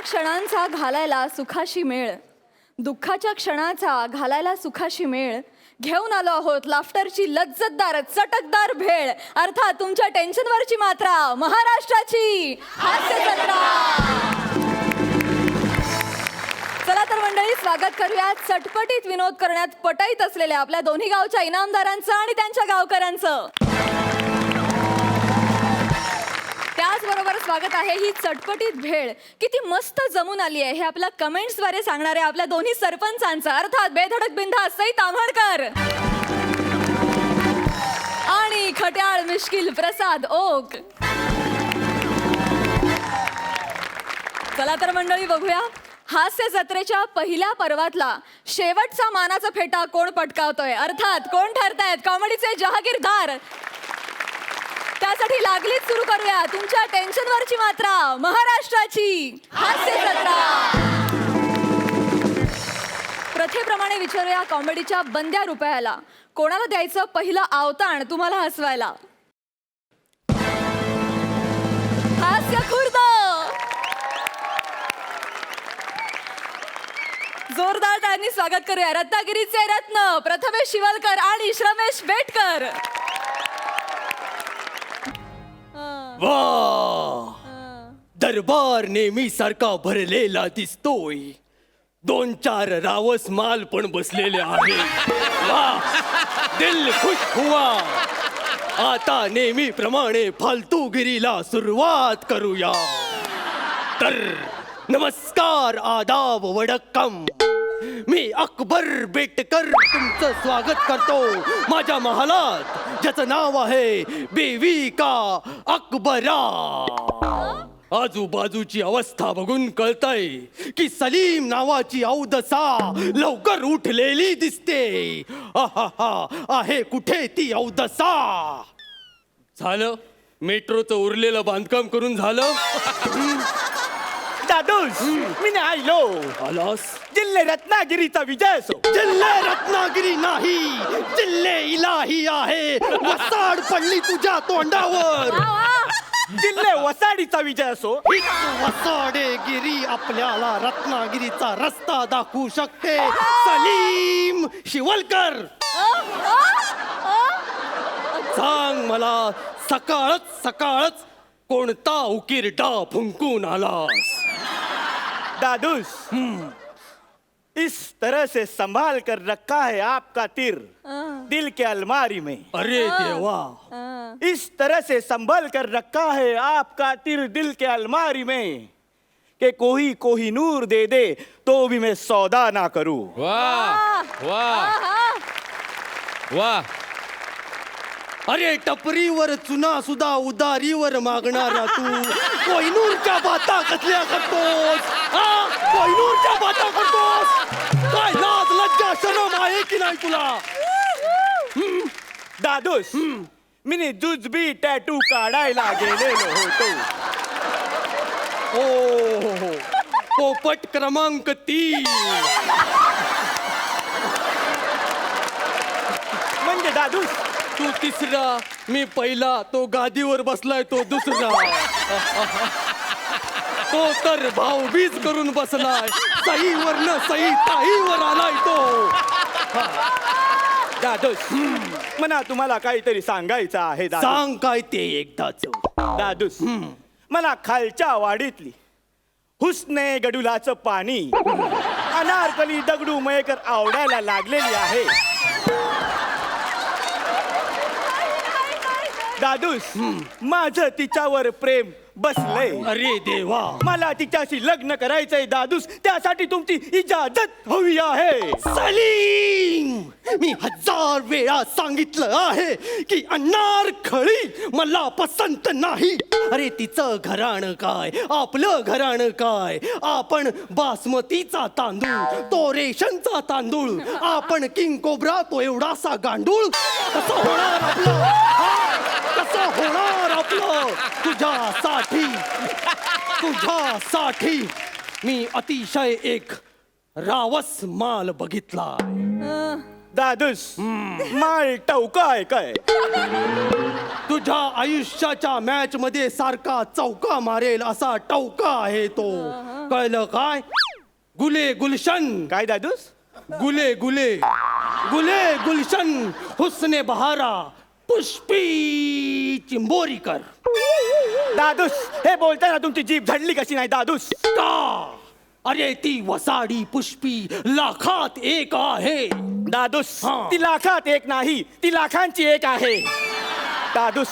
क्षणांचा घालायला सुखाशी मेळ, दुःखाच्या क्षणाचा घालायला सुखाशी मेळ, घेऊन आलो आहोत लाफ्टरची लज्जतदार चटकदार भेळ, अर्थात तुमच्या टेन्शनवरची मात्रा, महाराष्ट्राची हास्य जत्रा. चला तर मंडळी, स्वागत करूया चटपटीत विनोद करण्यात पटाईत असलेल्या आपल्या दोन्ही गावच्या इनामदारांचं आणि त्यांच्या गावकऱ्यांचं. त्याचबरोबर स्वागत आहे ही चटपटीत भेळ किती मस्त जमून आली आहे हे आपल्या कमेंट्सद्वारे सांगणारे आपल्या दोन्ही सरपंचांचं, अर्थात बेधडक बिंदास सई ताम्हणकर आणि खट्याळ मिश्किल प्रसाद ओक. चला तर मंडळी, बघूया हास्य जत्रेच्या पहिल्या पर्वातला शेवटचा मानाचा फेटा कोण पटकावतोय, अर्थात कोण ठरतायत कॉमेडीचे जहागीरदार. त्यासाठी लागलीच सुरू करूया तुमच्या टेन्शनवरची मात्रा, महाराष्ट्राची हास्य जत्रा. प्रथेप्रमाणे विचारूया कॉमेडीच्या बंद्या रुपयाला, कोणाला द्यायचं पहिलं आवताण तुम्हाला हसवायला. हास्य खुर्द. जोरदार टाळ्यांनी स्वागत करूया रत्नागिरीचे रत्न प्रथमेश शिवलकर आणि श्रमेश बेटकर. वाह, दरबार नेहमी सारखा भरलेला दिसतोय. 2-4 रावस माल पण बसलेले आहे. वाह, दिल खुश हुआ. आता नेहमीप्रमाणे फालतूगिरीला सुरुवात करूया. तर नमस्कार, आदाब, वडक्कम. मी अकबर बेटकर तुमचं स्वागत करतो माझ्या महालात, ज्याचं नाव आहे बेवी का अकबरा. आजूबाजूची अवस्था बघून कळतंय की सलीम नावाची औदसा लवकर उठलेली दिसते. आहे कुठे ती औदसा? झालं मेट्रोचं उरलेलं बांधकाम करून झालं. दादूस, मी आलो. आलास? जिल्हे रत्नागिरीचा विजय असो. जिल्हे रत्नागिरी नाही, जिल्हे इलाही आहे. वसाड पडली तुझ्या तोंडावर. जिल्हे वसाडीचा विजय असो. हीच वसाडेगिरी आपल्याला रत्नागिरीचा रस्ता दाखवू शकते. सलीम शिवलकर, सांग मला, सकाळच कोणता उकिरडा फुंकून आलास? दादूस, इस तरह से संभाल कर रखा है आपका तीर दिल के अलमारी में. अरे देवा, इस तरह से संभल कर रखा है आपका तीर दिल के अलमारी में कि कोई नूर दे दे तो भी मैं सौदा ना करूं. वाह वाह वाह. अरे टपरीवर चुना सुद्धा उदारीवर मागणारा तू कोहिनूरच्या बाता कसल्या करतोस? कोहिनूरच्या बाता करतोस? काय लाज लज्जा शरम आहे की नाही तुला? दादूस, मी जुजबी टॅटू काढायला गेलेलो होतो. ओ पोपट क्रमांक 3. म्हणजे दादूस, तू तिसरा, मी पहिला. तो गादीवर बसलाय तो दुसरा. तो तर भाऊबीज करून बसलाय. सईवर न सई ताईवर आलाय तो. दादूस, मला तुम्हाला काहीतरी सांगायचं आहे. सांग काय ते एकदाच. दादूस, मला खालच्या वाडीतली हुसने गडुलाचं पाणी अनारकली दगडू मयेकर आवडायला लागलेली आहे. दादूस, माझं तिच्यावर प्रेम बसलंय. अरे देवा, मला तिच्याशी लग्न करायचंय दादूस, त्यासाठी तुमची इजाजत हवी आहे. सलीम, मी 1000 वेळा सांगितलं आहे की अनारखळी मला पसंत नाही. अरे तिचं घराणं काय, आपलं घराणं काय? आपण बासमतीचा तांदूळ, तो रेशनचा तांदूळ. आपण किंग कोब्रा, तो एवढासा गांडूळ. कसं होणार आपलं? कसं होणार आपलं? तुझ्यासाठी मी अतिशय एक रावस माल बघितलाय. दादूस, माल टवका आहे काय? तुझ्या आयुष्याच्या मॅच मध्ये सारखा चौका मारेल असा टवका आहे तो. कळलं काय? गुले गुलशन. काय दादूस? गुले गुले गुले गुलशन हुस्ने बहारा पुष्पी चिंबोरीकर. दादूस, हे बोलताना तुमची जीभ झडली कशी नाही दादूस? का? अरे ती वसाडी पुष्पी लाखात एक आहे. दादूस, हा. ती लाखात एक नाही, ती लाखांची एक आहे. दादूस,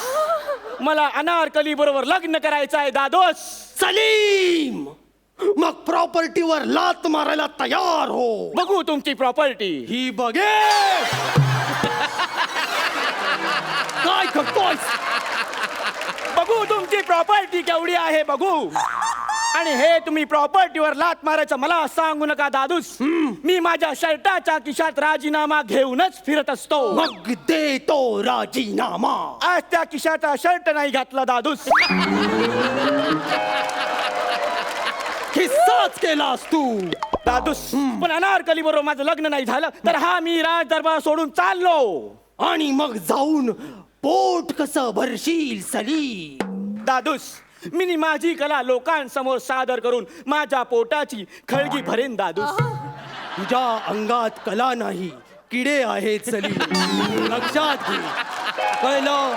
मला अनारकली बरोबर लग्न करायचं आहे दादूस. सलीम, मग प्रॉपर्टीवर लात मारायला तयार हो. बघू तुमची प्रॉपर्टी. ही बघे. काय करतोय? बघू तुमची प्रॉपर्टी केवढी आहे बघू. आणि हे तुम्ही प्रॉपर्टीवर लात मारायचं मला सांगू नका दादूस. मी माझ्या शर्टाच्या खिशात राजीनामा घेऊनच फिरत असतो. मग देतो राजीनामा. आज त्या खिशाचा शर्ट नाही घातला दादूस. किस्साच केलास तू. दादूस, पण अनारकली बरोबर माझं लग्न नाही झालं तर हा मी राज दरबार सोडून चाललो. आणि मग जाऊन पोट कसं भरशील सलीम? दादूस, मी माझी कला लोकांसमोर सादर करून माझ्या पोटाची खळगी भरेन दादूस. तुझ्या अंगात कला नाही, किडे आहेत सलीम. लक्षात घे. कळलं?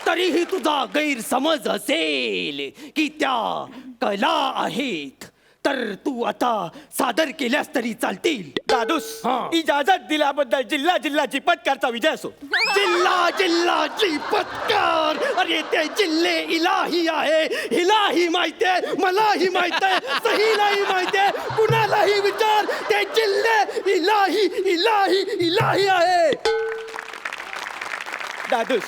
तरीही तुझा गैरसमज असेल की त्या कला आहेत तर तू आता सादर केल्यास तरी चालतील. दादूस, हा. इजाजत दिल्याबद्दल जिल्हा जिल्ह्याची पत्कारचा विजय असो. जिल्हाची पत्कार. अरे ते जिल्हे इलाही आहे. हिलाही माहितीये, मलाही माहितीये, सहीलाही माहितीये. कुणालाही विचार, ते जिल्हे इलाही इलाही इलाही आहे. दादूस,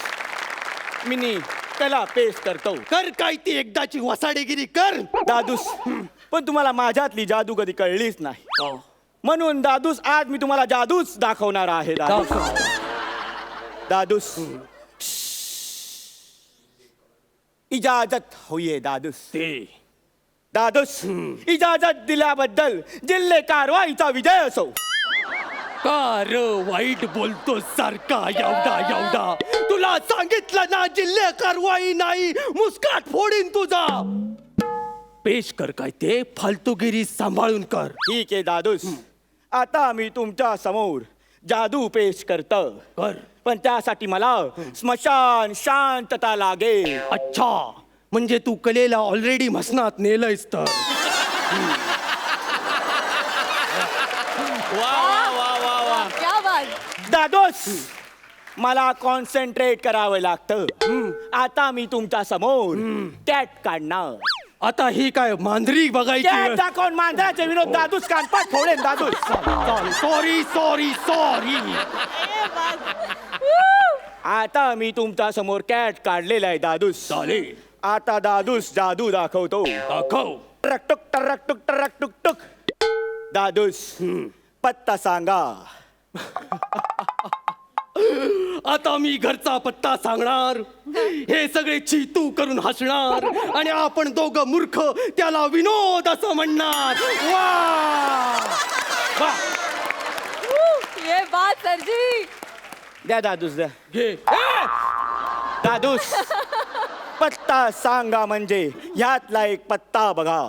मी कला पेश करतो. कर काय ती एकदाची वसाडेगिरी कर. दादूस, पण तुम्हाला माझ्यातली जादू कधी कळलीच नाही. म्हणून दादूस, आज मी तुम्हाला जादूच दाखवणार आहे. दादूस, इजाजत होईये दादूस. दादूस, इजाजत दिल्याबद्दल जिल्हे कारवाईचा विजय असो. कार वाईट बोलतो सारखा एवढा. तुला सांगितलं ना, जिल्हे कारवाई नाही, मुस्काट फोडीन तुझा. पेश कर काय ते फालतूगिरी सांभाळून कर. ठीक आहे दादूस, आता मी तुमच्या समोर जादू पेश करतो. कर. पण त्यासाठी मला स्मशान शांतता लागेल. अच्छा, म्हणजे तू कलेला ऑलरेडी मसनात नेलंयस तर. वा वा वा वा वा. क्या बात. दादोस, मला कॉन्सन्ट्रेट करावं लागतं. आता मी तुमच्या समोर कॅट काढणार. आता ही काय मांजरी कॅट बघायची? दाखवून मांजराचे विनोद दादूस कानपाट फोडेन दादूस. सॉरी. आता मी तुमच्या समोर कॅट काढलेला आहे दादूस. चालेल. आता दादूस जादू दाखवतो. दाखव. टरक टुक टुक. दादूस, पत्ता सांगा. आता मी घरचा पत्ता सांगणार. हे सगळे चीतू करून हसणार आणि आपण दोघं मूर्ख त्याला विनोद असं म्हणणार. वा. ये बात सरजी. द्या दादूस द्या. घे. दादूस, पत्ता सांगा म्हणजे ह्यातला एक पत्ता बघा.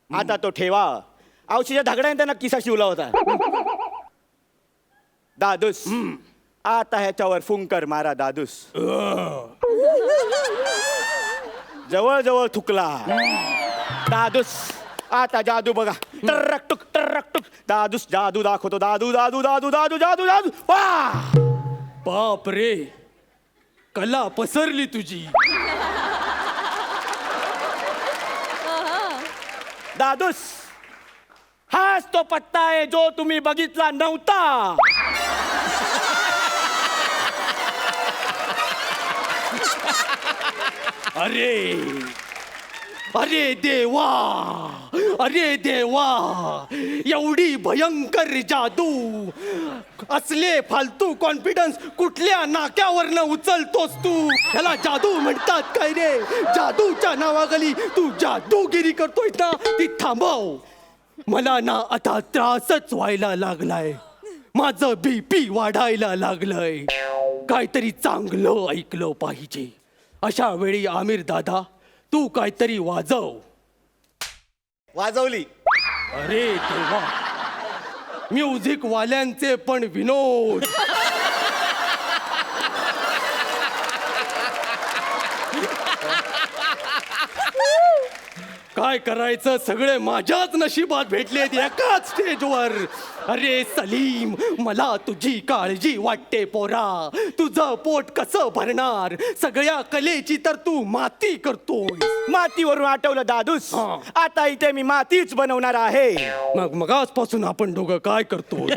आता तो ठेवा. औषधाच्या धागड्याने त्यांना किसा शिवला होता. दादूस, आता ह्याच्यावर फुंकर मारा दादूस. जवळ थुकला. दादूस, आता जादू बघा. टरक टुक. दादूस जादू दाखवतो. दादू. वा. बाप रे, कला पसरली तुझी. दादूस, हाच तो पत्ता आहे जो तुम्ही बघितला नव्हता. अरे देवा, एवढी भयंकर जादू. असले फालतू कॉन्फिडन्स कुठल्या नाक्यावरनं उचलतोस तू? ह्याला जादू म्हणतात काय रे? जादूच्या नावाखाली तू जादूगिरी करतोय ना, ती थांबव. मला ना आता त्रासच व्हायला लागलाय. माझं BP वाढायला लागलंय. काहीतरी चांगलं ऐकलं पाहिजे. अशा वेळी आमिर दादा, तू काहीतरी वाजव. वाजवली. अरे देवा, म्युझिक वाल्यांचे पण विनोद. काय करायचं, सगळे माझ्याच नशिबात भेटलेत एकाच स्टेजवर. अरे सलीम, मला तुझी काळजी वाटते पोरा. तुझं पोट कसं भरणार, सगळ्या कलेची तर तू माती करतोय. मातीवरून आठवलं दादूस, हा. आता इथे मी मातीच बनवणार आहे. मग आजपासून आपण दोघं काय करतोय?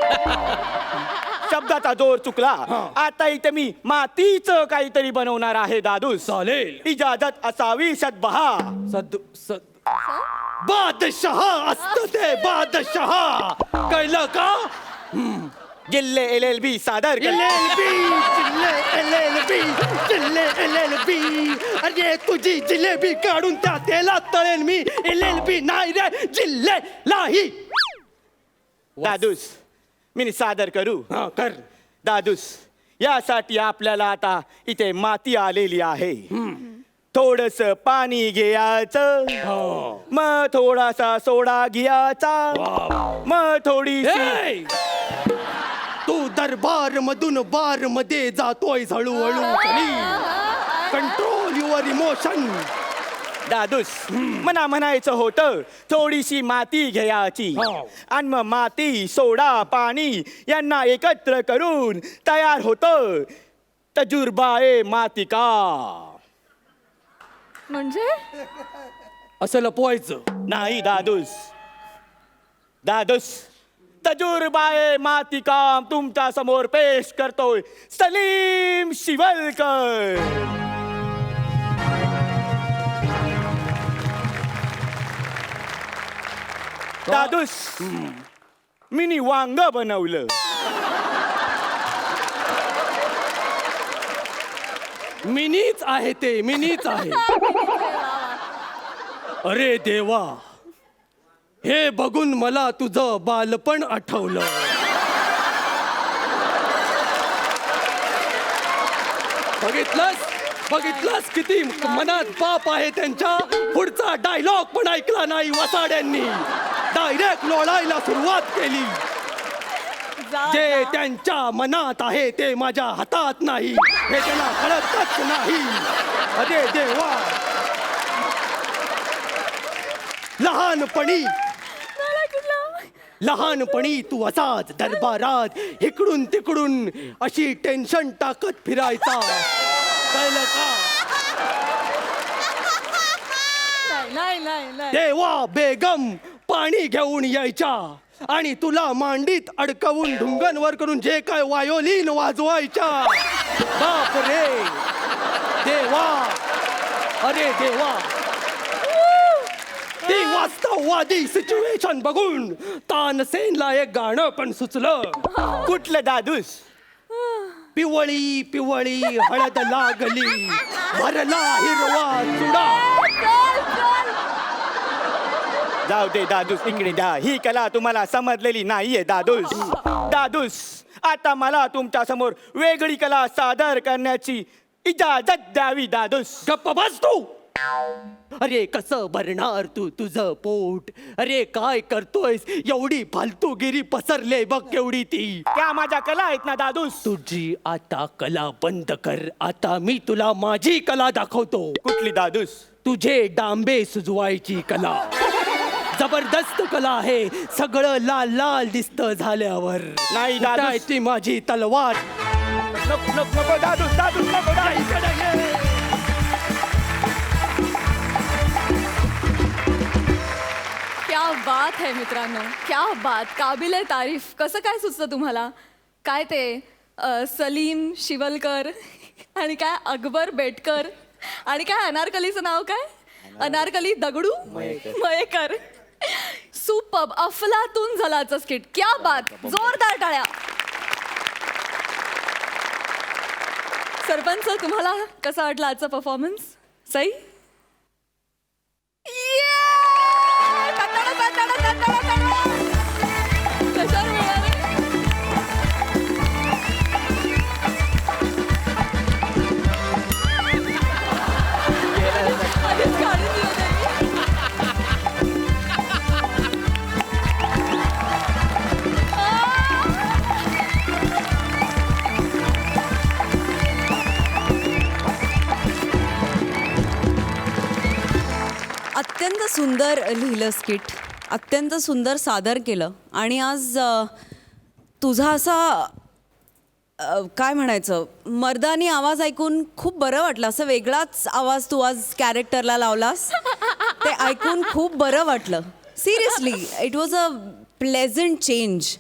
शब्दाचा जोर चुकला. हा. आता इथे मी मातीच काहीतरी बनवणार आहे दादूस. चालेल. इजाजत असावी सदबहा. सद बादशहा असत ते, बादशहा. कळलं का? जिल्हे LLB सादर करते. LLB. अरे तुझी जिलेबी काढून त्या तेलात तळेल मी. LLB नाही रे, जिल्ह्यालाही. दादूस, मी सादर करू. हा कर. दादूस, यासाठी आपल्याला आता इथे माती आलेली आहे. थोडस पाणी घ्यायचं, मग थोडासा सोडा घ्यायचा, मग थोडीशी. ए! तू दरबार मधून बार मध्ये जातोय हळूहळू. Control your emotion. दादूस, मना म्हणायचं होतं थोडीशी माती घ्यायची, हो. आणि मग माती, सोडा, पाणी यांना एकत्र करून तयार होतं तजुर्बाए मातिका. म्हणजे असं लपवायचं नाही दादूस. दादूस, तजुर्बाए मातिका तुमच्या समोर पेश करतोय सलीम शिवलकर. दादूस, मिनी वांग बनवलं. मिनीच आहे ते, मिनीच आहे. अरे देवा, हे बघून मला तुझं बालपण आठवलं. बघितलंस किती मनात पाप आहे त्यांच्या. पुढचा डायलॉग पण ऐकला नाही वसाड्यांनी. डायरेक्ट लोळायला सुरुवात केली. जे त्यांच्या मनात आहे ते माझ्या हातात नाही, हे त्यांना कळतच नाही. अरे देवा, लहानपणी तू असाच दरबारात इकडून तिकडून अशी टेन्शन टाकत फिरायचा. कळलं का? नाही. देवा बेगम पाणी घेऊन यायच्या आणि तुला मांडीत अडकवून ढुंगणवर करून जे काय वायोलिन वाजवायच्या. बाप रे देवा, अरे देवा. ती वास्तववादी सिच्युएशन बघून तानसेनला एक गाणं पण सुचलं. कुठलं दादूस? पिवळी पिवळी हळद लागली, भरला हिरवा चुडा. जाऊ दे दादूस, इकडे द्या. ही कला तुम्हाला समजलेली नाहीये दादूस. दादूस, आता मला तुमच्या समोर वेगळी कला सादर करण्याची इजाजत द्यावी दादूस. गप्प बस तू. अरे कसं भरणार तू तुझं पोट? अरे काय करतोयस? एवढी फालतूगिरी पसरले बघ केवढी ती. त्या माझ्या कला आहेत ना दादूस. तुझी आता कला बंद कर. आता मी तुला माझी कला दाखवतो. कुठली दादूस? तुझे डांबे सुजवायची कला. जबरदस्त कला आहे. सगळं लाल लाल दिसतं झाल्यावर. नाही दादूस. कुठं आहे ती माझी तलवार? नको दादूस, दादूस नको दादूस. इकडे ये. क्या बात है मित्रांनो, क्या बात. काबिले तारीफ. कसं काय सुचतं तुम्हाला? काय ते सलीम शिवलकर आणि काय अकबर बेटकर आणि काय अनारकलीचं नाव काय? अनारकली दगडू मयेकर. सुपर्ब, अफलातून झालाचं स्किट. क्या बात. जोरदार टाळ्या. सरपंच, तुम्हाला कसा वाटला आजचा परफॉर्मन्स? सई? कशावर मिळाले? आधीच गाडी सुंदर लिहिलं स्किट, अत्यंत सुंदर सादर केलं. आणि आज तुझा असा काय म्हणायचं, मर्दानी आवाज ऐकून खूप बरं वाटलं. असं वेगळाच आवाज तू आज कॅरेक्टरला लावलास, ते ऐकून खूप बरं वाटलं. Seriously it was a pleasant change.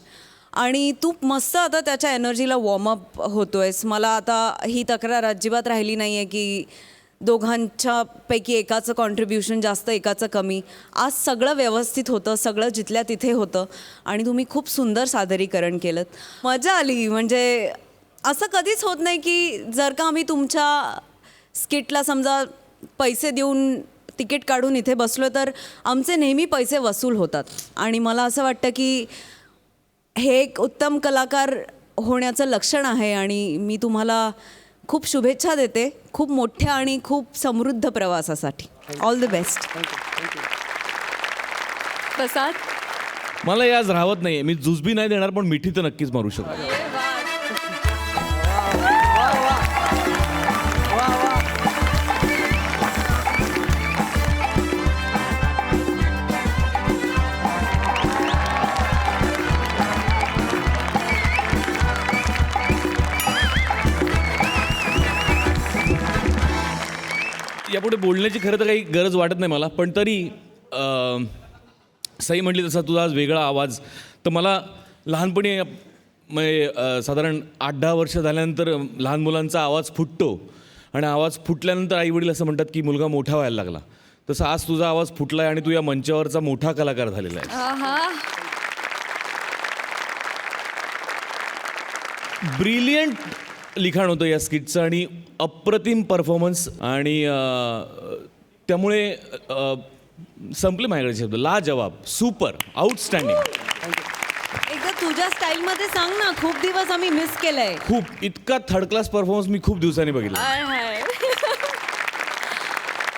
आणि तू मस्त आता त्याच्या एनर्जीला वॉर्मअप होतोयस. मला आता ही तक्रार अजिबात राहिली नाही आहे की दोघांच्या पैकी एकाचं कॉन्ट्रीब्युशन जास्त एकाचं कमी. आज सगळं व्यवस्थित होतं, सगळं जिथल्या तिथे होतं आणि तुम्ही खूप सुंदर सादरीकरण केलं. मजा आली. म्हणजे असं कधीच होत नाही की जर का आम्ही तुमच्या स्किटला समजा पैसे देऊन तिकीट काढून इथे बसलो तर आमचे नेहमी पैसे वसूल होतात. आणि मला असं वाटतं की हे एक उत्तम कलाकार होण्याचं लक्षण आहे. आणि मी तुम्हाला खूप शुभेच्छा देते खूप मोठ्या आणि खूप समृद्ध प्रवासासाठी. All the best. प्रसाद. मला हे आज राहत नाहीये. मी जुजबी नाही देणार पण मिठी तर नक्कीच मारू शकतो. यापुढे बोलण्याची खरं तर काही गरज वाटत नाही मला, पण तरी सई म्हटली तसा तुझा आज वेगळा आवाज. तर मला लहानपणी म्हणजे साधारण 8-10 वर्ष झाल्यानंतर लहान मुलांचा आवाज फुटतो आणि आवाज फुटल्यानंतर आईवडील असं म्हणतात की मुलगा मोठा व्हायला लागला. तसं आज तुझा आवाज फुटला आहे आणि तू या मंचावरचा मोठा कलाकार झालेला आहे. ब्रिलियंट लिखाण होतं या स्किटचं आणि अप्रतिम परफॉर्मन्स. आणि त्यामुळे संपले माझ्याकडे शब्द. लाजवाब, सुपर, आउटस्टँडिंग. एकदा तुझ्या स्टाईलमध्ये सांग ना. खूप दिवस आम्ही मिस केलंय. खूप इतका थर्ड क्लास परफॉर्मन्स मी खूप दिवसांनी बघितला.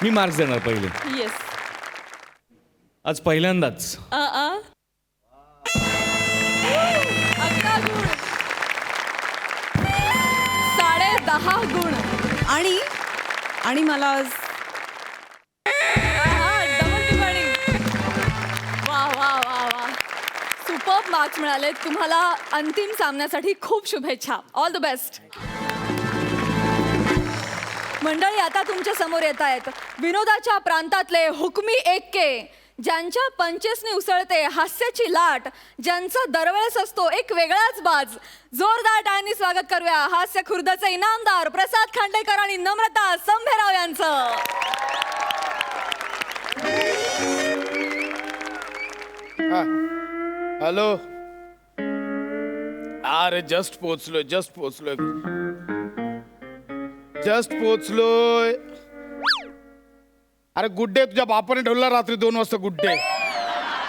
मी मार्क्स देणार पहिले. येस. आज पहिल्यांदाच 11 गुण. 10.5 गुण. आणि मला आज डबल टिप्पणी. वा वा वा वा. सुपर्ब मार्क्स मिळाले तुम्हाला. अंतिम सामन्यासाठी खूप शुभेच्छा. All the best. मंडळी, आता तुमच्या समोर येत आहेत विनोदाच्या प्रांतातले हुकमी एक्के, ज्यांच्या पंचेसने उसळते हास्याची लाट, ज्यांचा दरवेळेस असतो एक वेगळाच बाज. जोरदार टाळ्यांनी स्वागत करूया हास्य खुर्दचे इनामदार प्रसाद खांडेकर आणि नम्रता संभेराव यांचं. हॅलो. अरे जस्ट पोचलोय. अरे गुड डे. तुझ्या बापाने ठेवला रात्री 2 वाजता गुड डे.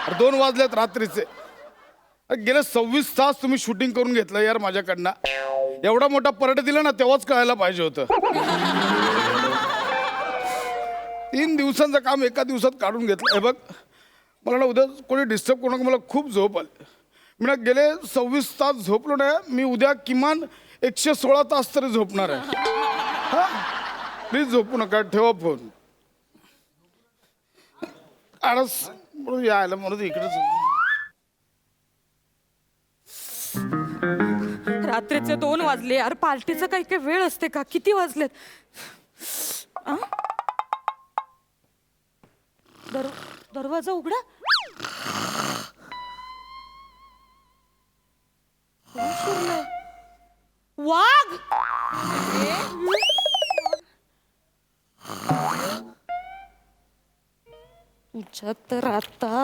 अरे 2 वाजलेत रात्रीचे. अरे गेले 26 तास तुम्ही शूटिंग करून घेतलं यार माझ्याकडनं. एवढा मोठा परडे दिला ना तेव्हाच कळायला पाहिजे होतं. 3 दिवसांचं काम एका दिवसात काढून घेतलं. हे बघ, मला ना उद्या कोणी डिस्टर्ब करू नका. मला खूप झोप आली. मी ना गेले 26 तास झोपलो नाही. मी उद्या किमान 116 तास तरी झोपणार आहे. हा, प्लीज झोपू नका. ठेवा फोन. आळस म्हणून यायला म्हणून इकडेच. रात्रीचे 2 वाजले यार. पार्टीचं काही काही वेळ असते का? किती वाजलेत? दरवाजा उघडा. वाघ. तुझ्या तर आता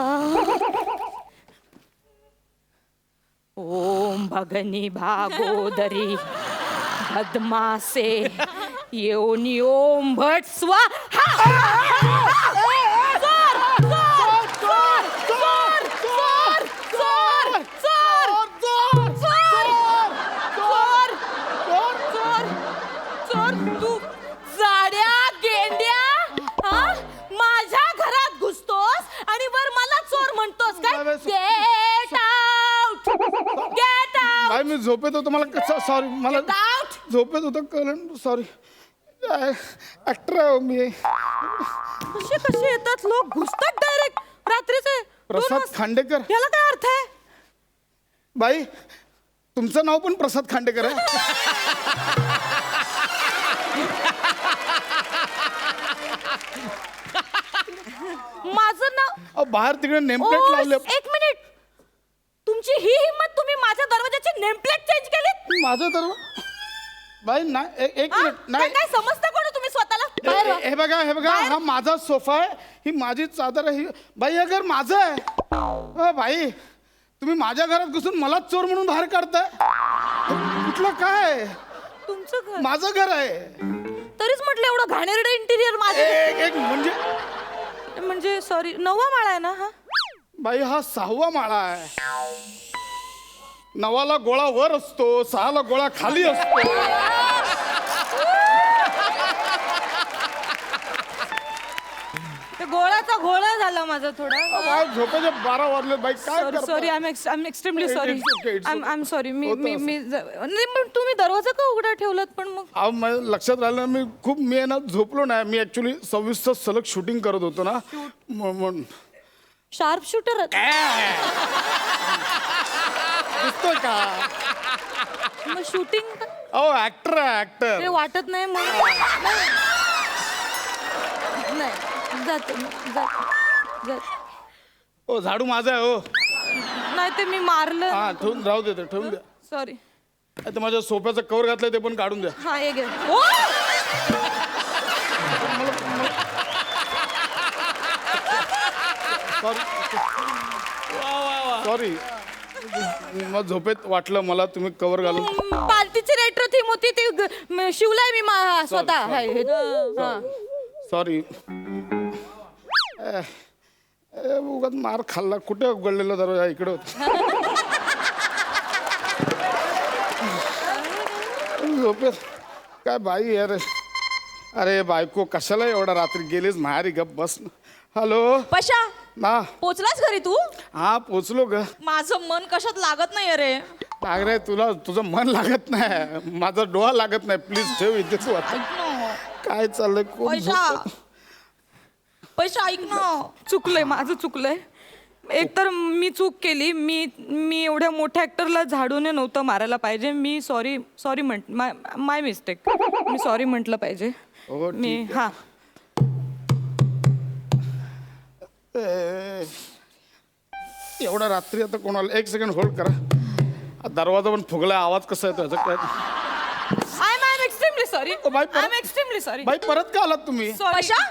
ओम भगनी भागोदरी बदमासे येऊन ओम भट स्वा. तू जाड्या गेंड्या माझ्या घरात घुसतोस आणि वर मला चोर म्हणतोस काय? Get out. Get out. काय मी झोपेत होतो. मला सॉरी. मला झोपेत होतं कळलं. सॉरी. ऍक्टर आहे मी. कसे येतात लोक? घुसतात डायरेक्ट. रात्रीचे 2 प्रसाद वाजता. खांडेकर याला काय अर्थ आहे? बाई तुमचं नाव पण प्रसाद खांडेकर आहे? माझं नाव अहो, बाहेर तिकडे नेमप्लेट ओ, लावले. 1 मिनिट. तुमची ही हिंमत, तुम्ही माझ्या दरवाजाची नेमप्लेट चेंज केली? माझं तर बाई नाही एक मिनिट काय नाही काय समजता कोण तुम्ही स्वतःला? बाहेर व्हा. हे बघा हा माझा सोफा आहे, ही माझी चादर आहे, ही बाई हे घर माझं आहे. बाई तुम्ही माझ्या घरात घुसून मलाच चोर म्हणून बाहेर काढताय. कुठलं काय? तुमचं घर माझं घर आहे. तरीच म्हटलं एवढं घाणेरडं इंटिरियर माझं. एक म्हणजे सॉरी, 9वा माळा आहे ना हा? बाई हा 6वा माळा आहे. 9ला गोळा वर असतो, 6ला गोळा खाली असतो. ते गोळाचा घोळा झाला माझा थोडा. बाई झोपेचे 12 वाजले बाई काय सॉरी करता? Sorry, I am extremely sorry. It's okay, it's okay. I am sorry. मी होतं मी असं. मी नाही, पण तुम्ही दरवाजा का उघडा ठेवलात पण मग? अहो माझ्या लक्षात राहिलं मी आहे ना झोपलो नाही. मी ऍक्च्युली 26चं सलग शूटिंग करत होतो ना म्हणून. शार्प शूटर दिसतोय का? मग शूटिंग अहो ऍक्टर आहे ऍक्टर. ते वाटत नाही मग. नाही जाते जात. हो झाडू माझा आहे हो. नाही ते मी मारलं. हा ठेवून राहू दे ठेवून द्या. सॉरी. आता माझ्या सोफ्याचं कवर घातलंय ते पण काढून द्या. हा हे घे. ओ! सॉरी मग झोपेत वाटलं मला तुम्ही कवर घालून. पार्टीची रेट्रो थीम होती ती शिवलाय मी स्वतः. Sorry. हाय, हे. हा. सॉरी उगाच मार खाल्ला. कुठे उघडलेला दरवाजा? इकडे होता. झोपेत काय बाई अरे अरे बायको कशाला एवढा रात्री गेलीस माहेरी गप बस. हॅलो पशा ना पोचलास घरी तू? हा पोचलो ग. माझं मन कशात लागत नाही अरे. रे तुला तुझं मन लागत नाही, माझा डोळा लागत नाही. प्लीज ठेव इथेच वाट. काय चाललंय? कोण झोपत? पैसा ऐक ना. चुकलंय, माझं चुकलंय. एकतर मी चूक केली. मी एवढ्या मोठ्या ऍक्टरला झाडूने नव्हतं मारायला पाहिजे. मी सॉरी माय मिस्टेक. मी सॉरी म्हटलं पाहिजे. हो, ठीक मी आहे. हा एवढा रात्री आता कोणाला? 1 सेकंड होल्ड करा. दरवाजा पण फुगलाय. आवाज कसा येतो याचा काय? I am extremely sorry. बाई, परत- आय एम एक्स्ट्रीमली सॉरी. बाई परत का आलात तुम्ही? पशा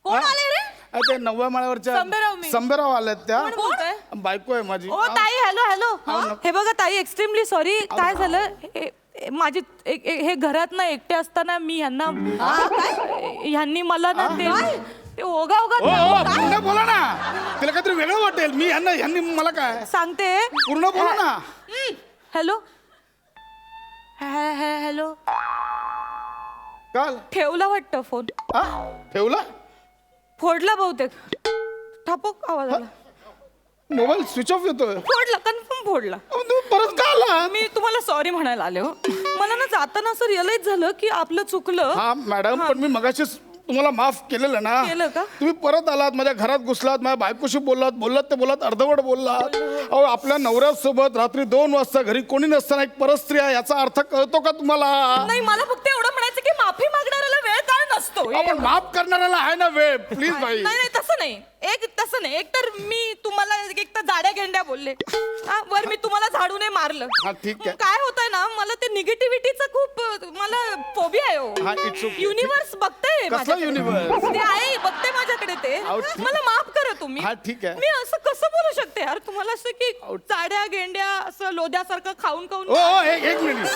कोण हा? आले रे? ते 9व्या माळ्यावरच्या संबेराव मी. संबेराव आल्यात त्या. कोण बोलतंय? बायको आहे माझी. ओ ताई, हॅलो. हे बघा ताई, एक्स्ट्रीमली सॉरी. काय झालं माझी हे घरात ना एकटे असताना मी ह्यांनी मला ना ते ओगा हो पूर्ण बोला ना. तिला काहीतरी वेगळं वाटेल. मी ह्यांनी मला काय सांगते. पूर्ण बोला ना. Hello hello. काल ठेवला वाटतं फोन. हा ठेवला फोडला बहुतेक. ठापोक आवाज आला. मोबाईल स्विच ऑफ येतोय. फोडला, कन्फर्म फोडला. अहो, तुम्ही परत का आला? मी तुम्हाला सॉरी म्हणायला आले हो. मला ना जाताना असं रिअलाइज झालं की आपलं चुकलं. हा मॅडम पण मी मगाशी तुम्हाला माफ केलेलं ना. केलं का? तुम्ही परत आलात, माझ्या घरात घुसलात, माझ्या बायकोशी बोललात ते बोललात अर्धवट बोललात. अहो आपल्या नवऱ्यासोबत रात्री 2 वाजता घरी कोणी नसताना एक परस्त्री आहे याचा अर्थ कळतो का तुम्हाला? नाही, मला फक्त एवढं म्हणायचं की माफी मागणाऱ्याला वेळ काय नसतो. आपण माफ करणाऱ्याला आहे ना वेळ. प्लीज बाई. नाही तसं नाही. तसं नाही. एकतर मी तुम्हाला एक तर जाड्या गेंड्या बोलले. वर मी तुम्हाला झाडूने मारलं. हा, ठीक आहे. काय होतंय ना, मला ते निगेटिव्हिटीचं खूप मला फोबिया आहे हा, it's हो. okay. युनिव्हर्स बघताय कसला माझ्याकडे. युनिव्हर्स? ते आहे, बघते माझ्याकडे ते. अहो, ठीक. मला माफ करा तुम्ही. हा, ठीक आहे. मी असं कसं बोलू शकते यार तुम्हाला, असं की जाड्या गेंड्या असं लोद्यासारखं खाऊन खाऊन. हो एक मिनिट.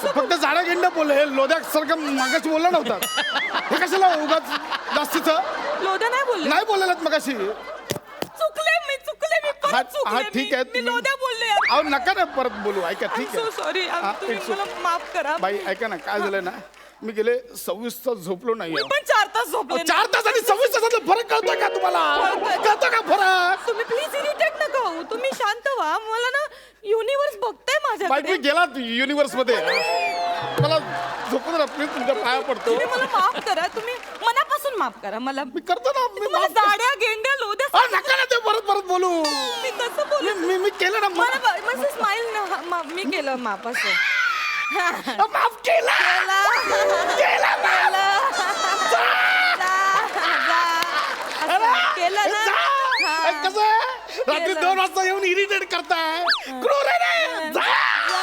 फक्त झाडा गेंडा बोलले. लोद्यासारखं मागाशी बोलला नव्हता. हे कशाला उगाच जास्तीचं लोद्या नाही बोलले. नाही बोललेलात मगाशी. चुकले मी परत हा चुकले. ठीक आहे. मी लोद्या बोलले यार. अहो नका ना परत बोलू. ऐका ठीक सो आहे. सॉरी. हा, तुम्ही it's मला okay. माफ करा. बाई ऐका ना काय झालंय ना, मी गेले 26 तास झोपलो नाही. मी पण 4 तास झोपले. 4 तास आणि 26 तासातला फरक कळतोय का तुम्हाला? कळतो का फरक? तुम्ही प्लीज इरिटेट नका होऊ. तुम्ही शांत व्हा. मला ना युनिव्हर्स बघताय बाई माझ्याकडे. तुम्ही गेलात युनिव्हर्स मध्ये. मला झोपून राहा प्लीज. तुमच्या पाया पडतो. तुम्ही मला माफ करा. तुम्ही मनापासून माफ करा मला. मी करतो ना. मी तुम्हाला माफ जाड्या गेंड्या लोद्या नका ना ते परत परत बोलू. मी कसं बोलू? मी केलं ना मला स्माइल मी केलं माफ असं. माफ केला. केलं ना. कसं रात्री 2 वाजता येऊन इरिटेट करताय. क्रूर आहे रे. जा. जा.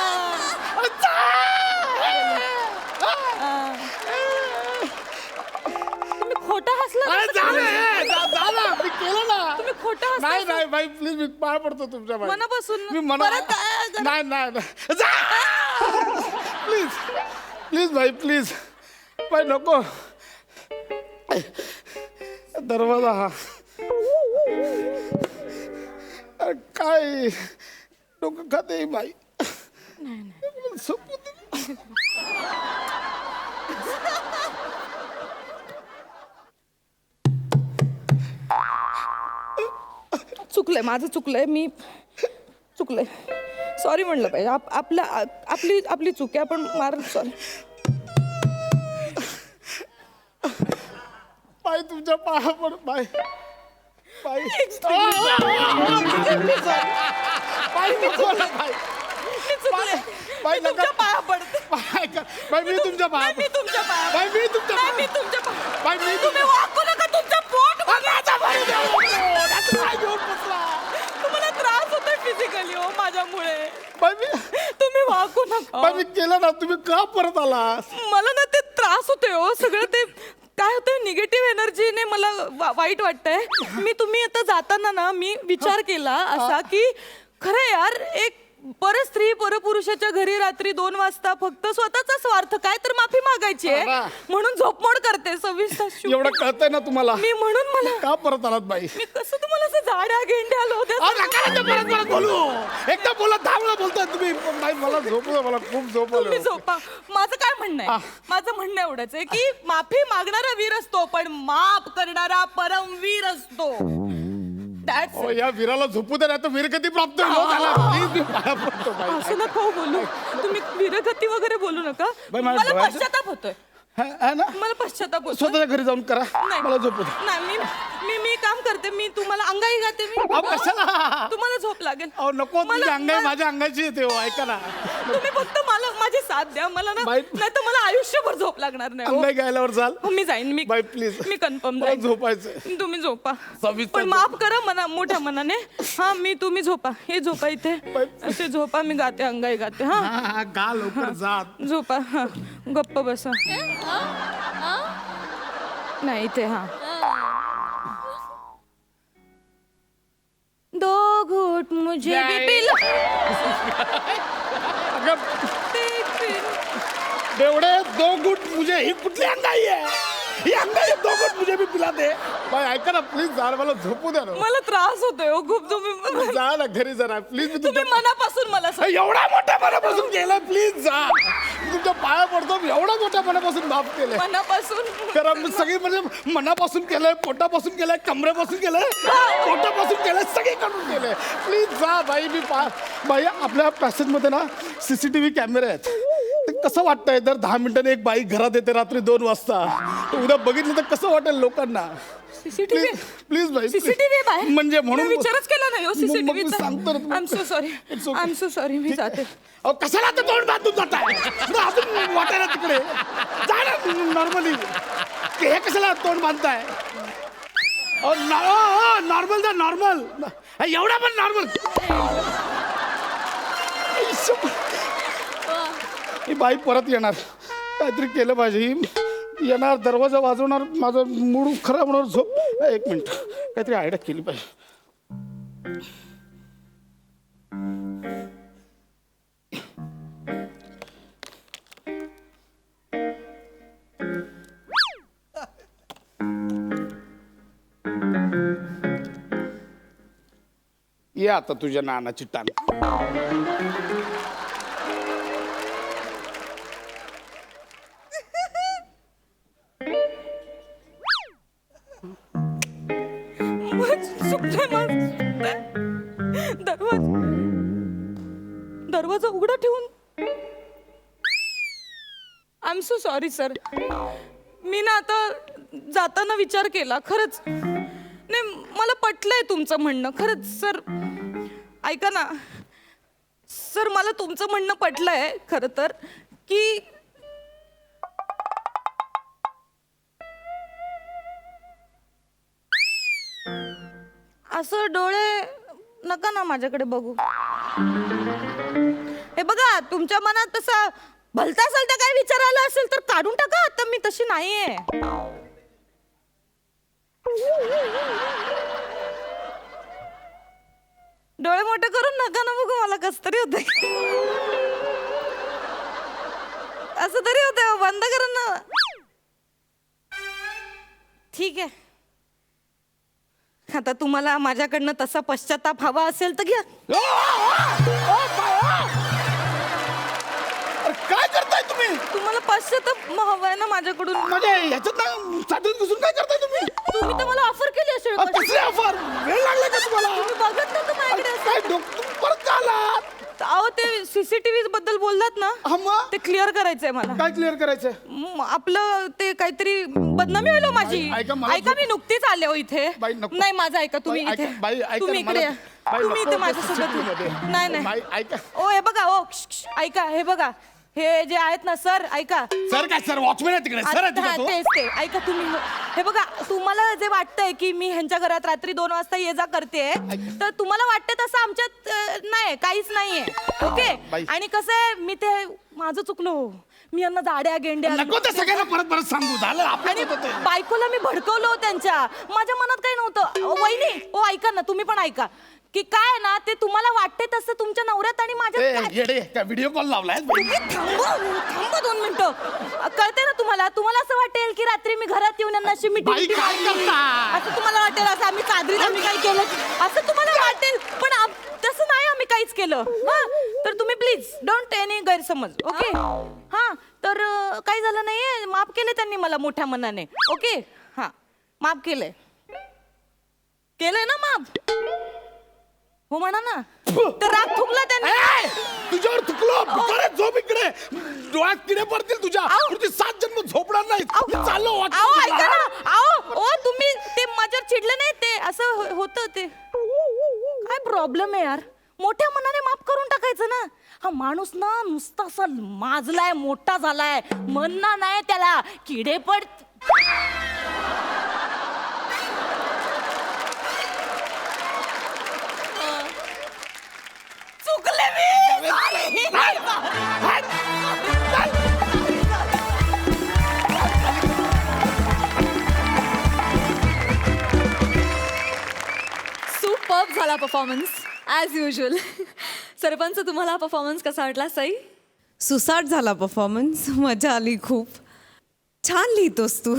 तुम्ही खोटं हसला. अरे जा ना, जा ना. मी केलं ना. तुम्ही खोटं हसला. नाही बाई प्लीज मी पाय पडतो तुमच्या बाई. मनापासून मी परत नाही जा प्लीज भाई प्लीज बाई नको. दरवाजा हा अरे काय डोकं खाते बाई. चुकलंय माझं चुकलंय. मी चुकलंय. सॉरी म्हणलं पाहिजे. आपली चूक आहे. आपण सॉरी. बाई तुमच्या पाया पड बाई बाई बाई तुमच्या पाया पडते. बाई मी तुमच्या पाया मी तुमच्या पाया बाई मी तुमच्या मी तुमच्या पाया. बाई मी तुम्ही वाकू नका. तुमचं पोट घेऊन बसला. तुम्हाला त्रास होतोय फिजिकली हो माझ्यामुळे. बाई मी तुम्ही वाकू नका. बाई मी केलं ना. तुम्ही का परत आला. मला ना ते त्रास होतोय हो सगळं. ते काय होतंय निगेटिव्ह एनर्जीने मला वाईट वाटतंय. तुम्ही आता जाताना ना मी विचार केला असा की खरं यार एक परस्त्री परपुरुषाच्या घरी रात्री 2 वाजता फक्त स्वतःचा स्वार्थ काय तर माफी मागायची आहे म्हणून झोपमोड करते 26 तास. एवढं कळतंय ना तुम्हाला. मी म्हणून मला का परत आलात बाई. मी कसं तुम्हाला असं जाड्या गेंड्या आलो होत्या. परत बोलू. एकदा बोला 10 वेळा बोलताय तुम्ही. बाई मला झोपलं. मला खूप झोप आली. तुम्ही झोपा. माझं काय म्हणणं आहे. माझं म्हणणं एवढंच आहे की माफी मागणारा वीर असतो पण माफ करणारा परमवीर असतो. या वीराला झोपू द्या नाही तर वीरगती प्राप्त होईल. प्लीज मी पाया पडतो बाई. असं नका हो बोलू. तुम्ही वीरगती वगैरे बोलू नका. बाई, मला मला डोळ्याचं- पश्चाताप होतोय. है ना मला पश्चाताप होतोय. स्वतःच्या घरी जाऊन करा. नाही. मला झोपू द्या. नाही मी काम करते. मी तुम्हाला अंगाई घाते. मी अहो, कशाला. तुम्हाला झोप लागेल. अहो नको तुमची अंगाई माझ्या अंगाची येते हो. ऐका ना तुम्ही फक्त मला माझी साथ द्या. मला ना बाई- नाही तर मला आयुष्यभर झोप लागणार नाही हो. अंगाई घ्यायलावर चाल. हो, मी जाईन. बाई, please. मी कन्फर्म मला जाईन. झोपायचंय. तुम्ही झोपा. 26 पण माफ करा मोठ्या मनाने. हा तुम्ही झोपा. हे झोपा इथे. असे झोपा. मी गाते अंगाई गाते. हा हा गा लवकर जात. झोपा. हा गप्प बसा. नाही इथे. हा 2 घूट मुझे भी पिला. अगं बेवडे 2 गुट मुझे ही कुठली अंगाई आहे. ही अंगाई 2 गुट मुझे भी पिला दे. बाई ऐका ना प्लीज जा. मला झोपू द्या ना. मला त्रास होतोय हो खूप. तुम्ही जा ना घरी जरा प्लीज. मी तुम्ही मनापासून मला एवढा मोठ्या मनापासून केलं. प्लीज जा. मी तुमच्या पाया पडतो. एवढा मोठ्या मनापासून माफ केलंय. मनापासून कारण मी सगळी म्हणजे मनापासून केलंय, पोटापासून केलंय, कमरेपासून केलंय, पोटापासून केलंय, सगळीकडून केलंय. प्लीज जा बाई. मी बाई आपल्या पॅसेजमध्ये ना CCTV कॅमेरे आहेत. ते कसं वाटतंय दर 10 मिनिटांनी एक बाई घरात येते रात्री 2 वाजता. तर उद्या बघितलं तर कसं वाटेल लोकांना. सीसीटीव्ही प्लीज बाई. सीसीटीव्ही बाहेर म्हणजे म्हणून मी विचारच केला नाही हो मग मी सीसीटीव्हीचा. सांगतो ना I am so sorry. It's okay. I am so sorry. मी जाते. अहो कशाला आता तोंड बांधून जाताय. अजून वाटायला तिकडे जा ना नॉर्मली. हे कशाला तोंड बांधताय. नॉर्मल जा नॉर्मल. एवढा पण नॉर्मल. ही बाई परत येणार. काहीतरी केलं पाहिजे. ही येणार दरवाजा वाजवणार. माझा मूड खराब होणार. झोप. 1 मिनिट काहीतरी आयडिया केली पाहिजे. ये आता तुझ्या नानाची टांग. दरवाजा उघडा ठेवून. I am so sorry sir. मी ना आता जाताना विचार केला खरंच. नाही मला पटलंय तुमचं म्हणणं खरंच सर. ऐका ना सर, मला तुमचं म्हणणं पटलंय खरं तर की असं डोळे नका ना माझ्याकडे बघू. हे बघा, तुमच्या मनात तसा भलता सलता काय विचार आला असेल तर काढून टाका. आता मी तशी नाहीये. डोळे मोठे करून नका ना बघू, मला कस तरी होते. असं तरी होतं, बंद करा ना. ठीक आहे, आता तुम्हाला माझ्याकडनं तसा पश्चाताप हवा असेल तर घ्या. अरे काय करताय तुम्ही? तुम्हाला पश्चाताप हवाय ना माझ्याकडून. म्हणजे ह्याच्यात ना साधून घुसून काय करताय तुम्ही? तुम्ही तर मला ऑफर केली असेल. कसली ऑफर? वेळ लागला का तुम्हाला? तुम्ही बघत नव्हतं माझ्याकडे असं. काय तुम्ही परत का आलात? अहो ते सीसीटीव्ही बद्दल बोललात ना, हा मग? ते क्लिअर करायचंय मला. काय क्लिअर करायचंय? आपलं ते काहीतरी बदनामी होईल हो माझी. ऐका, मला ऐका, मी नुकतीच आले हो इथे. बाई, नको. नाही माझं ऐका, तुम्ही बाई, इथे ऐका, बाई, ऐका तुम्ही ना, इकडे या. मला- बाई, तुम्ही नको इथे त्या माझ्यासोबत CCTV मध्ये. नाही बाई, नाही ऐका. ओ हे बघा, ओ ऐका, हे बघा, हे जे आहेत ना सर, ऐका. सर काय सर? वॉचमॅन आहे तिकडे. सर आहे हा, तिकडे तेच ते. ऐका तुम्ही, हे बघा, तुम्हाला जे वाटतंय की मी ह्यांच्या घरात रात्री 2 वाजता ये जा करते, तर तुम्हाला वाटतं तसं आमच्यात नाही, काहीच नाहीये. ओके. बाई. आणि कसं आहे, मी ते माझं चुकलो. मी यांना दाड्या गेंड्या नको ते सगळ्यांना परत परत सांगू. झालं आणि आपल्याला होतं ते. बायकोला मी भडकवलं त्यांच्या. माझ्या मनात काही नव्हतं. वहिनी, ओ ऐका ना, तुम्ही पण ऐका की काय ना, ते तुम्हाला वाटते तसं तुमच्या नवऱ्यात आणि माझ्यात ए, काय- येडे काय व्हिडिओ कॉल लावलाय? तुम्ही थांबा 2 मिनिटं. कळते ना तुम्हाला? तुम्हाला असं वाटेल की रात्री मी घरात येऊन यांना अशी बाई, मिठी काय करता? असं तुम्हाला वाटेल, असं आम्ही चादरीत आम्ही काही केलं असं तुम्हाला वाटेल, पण तसं नाही आम्ही काहीच केलं. हा, तर तुम्ही प्लीज डोंट एनी गैरसमज. ओके. हा, तर काही झालं नाहीये. माफ केले त्यांनी मला मोठ्या मनाने. ओके. हा, माफ केलंय. केलंय ना माफ? हो म्हणा ना. तर राग थुकला त्यांनी. ए, तुझ्यावर थुकलो. भिकारे, झोप इकडे. डोळ्यात किडे पडतील तुझ्या. पुढचे 7 जन्म झोपणार नाही. चाललो अहो ऐका ना, अहो ओ तुम्ही ते माझ्यावर चिडले नाही, ते असं होतं ते. काय प्रॉब्लेम आहे यार? मोठ्या मनाने माफ करून टाकायचं ना. हा माणूस ना नुसता असा माजलाय, मोठा झालाय, मन ना नाही त्याला, किडे पड. चुकले मी. सुपर्ब झाला परफॉर्मन्स ॲज युजल. सरपंच, तुम्हाला परफॉर्मन्स कसा वाटला? सई? सुसाट झाला परफॉर्मन्स. मजा आली खूप. छान लिहितोस तू.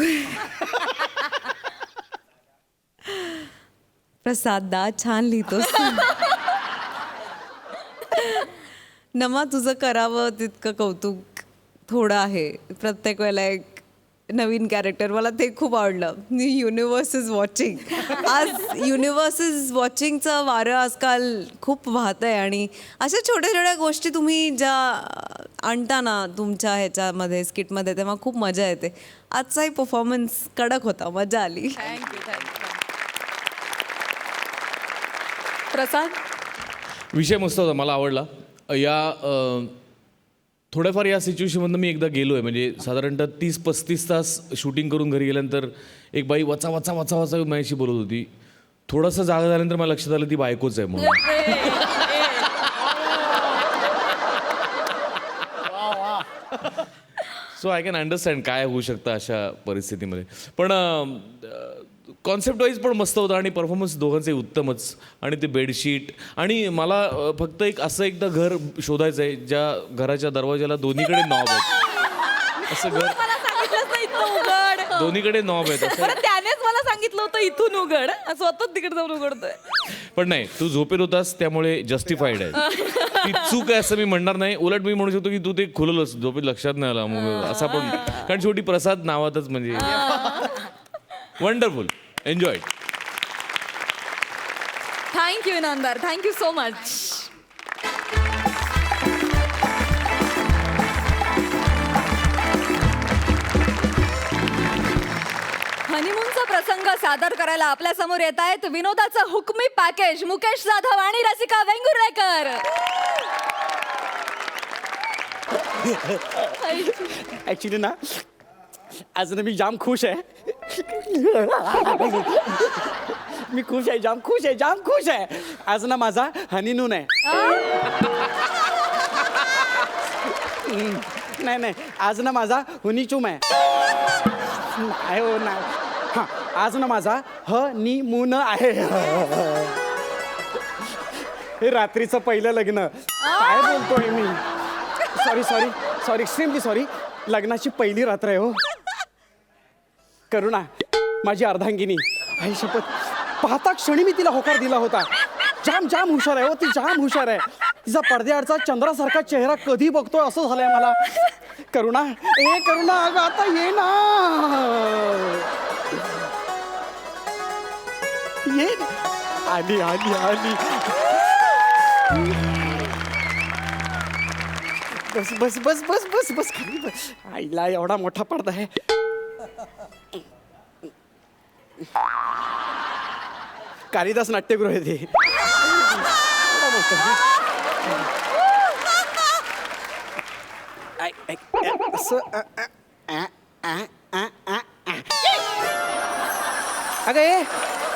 प्रसाद दा, छान लिहितोस तू. नमा, तुझं करावं तितकं कौतुक थोडं आहे. प्रत्येक वेळेला एक नवीन कॅरेक्टर, मला ते खूप आवडलं. Universe is watching. आज युनिवर्स इज वॉचिंगचं वारं आजकाल खूप वाहत आहे आणि अशा छोट्या छोट्या गोष्टी तुम्ही ज्या आणता ना तुमच्या ह्याच्यामध्ये स्किटमध्ये, तेव्हा खूप मजा येते. आजचाही परफॉर्मन्स कडक होता, मजा आली. थँक्यू. प्रसाद? विषय मस्त होता, मला आवडला. या थोड्याफार या सिच्युएशनमधनं मी एकदा गेलो आहे. म्हणजे साधारणतः 30-35 तास शूटिंग करून घरी गेल्यानंतर एक बाई वचा वचा वचा वचा माझ्याशी बोलत होती. थोडंसं जागा झाल्यानंतर मला लक्षात आलं ती बायकोच आहे म्हणून. सो आय कॅन अंडरस्टँड काय होऊ शकतं अशा परिस्थितीमध्ये. पण कॉन्सेप्ट वाईज पण मस्त होता आणि परफॉर्मन्स दोघांचे उत्तमच. आणि ते बेडशीट, आणि मला फक्त एक असं एकदा घर शोधायचं आहे ज्या घराच्या दरवाजाला दोन्हीकडे नॉब आहेत. असं घर मला सांगितलंच नाही इथून उघड. दोन्हीकडे नॉब आहेत असं. बरं, त्यानेच मला सांगितलं होतं इथून उघड. स्वतःच तिकडे जाऊन उघडतोय. पण नाही, तू झोपेत होतास त्यामुळे जस्टिफाईड आहे. ती चूक आहे असं मी म्हणणार नाही. उलट मी म्हणू शकतो की तू ते खुलवलंस, झोपेत लक्षात नाही आला मग असा पण. कारण शेवटी प्रसाद नावातच म्हणजे. Wonderful, enjoy. Thank you Inamdar, thank you so much. हनीमूनचा प्रसंग सादर करायला आपल्या समोर येत आहेत विनोदाचं हुकमी पॅकेज मुकेश जाधव आणि रसिका वेंगुर्लेकर. ऍक्च्युली ना आज ना मी जाम खुश आहे. मी खुश आहे, जाम खुश आहे, जाम खुश आहे. आज ना माझा हनीमून आहे. नाही नाही, आज ना माझा हुनीचूम आहे. नाही हो नाही. हां, आज ना माझा हनीमून आहे. हे रात्रीचं पहिलं लग्न. काय बोलतोय मी? Sorry sorry sorry, extremely sorry. लग्नाची पहिली रात्र आहे हो. करुणा माझी अर्धांगिनी, आई शपथ, पाहता क्षणी मी तिला होकार दिला होता. जाम जाम हुशार आहे हो ती, जाम हुशार आहे. तिचा पडद्याआडचा चंद्रासारखा चेहरा कधी बघतोय असं झालंय मला. करुणा, ए करुणा, अगं आता ये ना, ये. आली आली आली. बस बस बस बस बस बस खाली बस. आईला एवढा मोठा पडदा आहे. कालिदास नाट्यगृह आहे ते. असं अगं ए,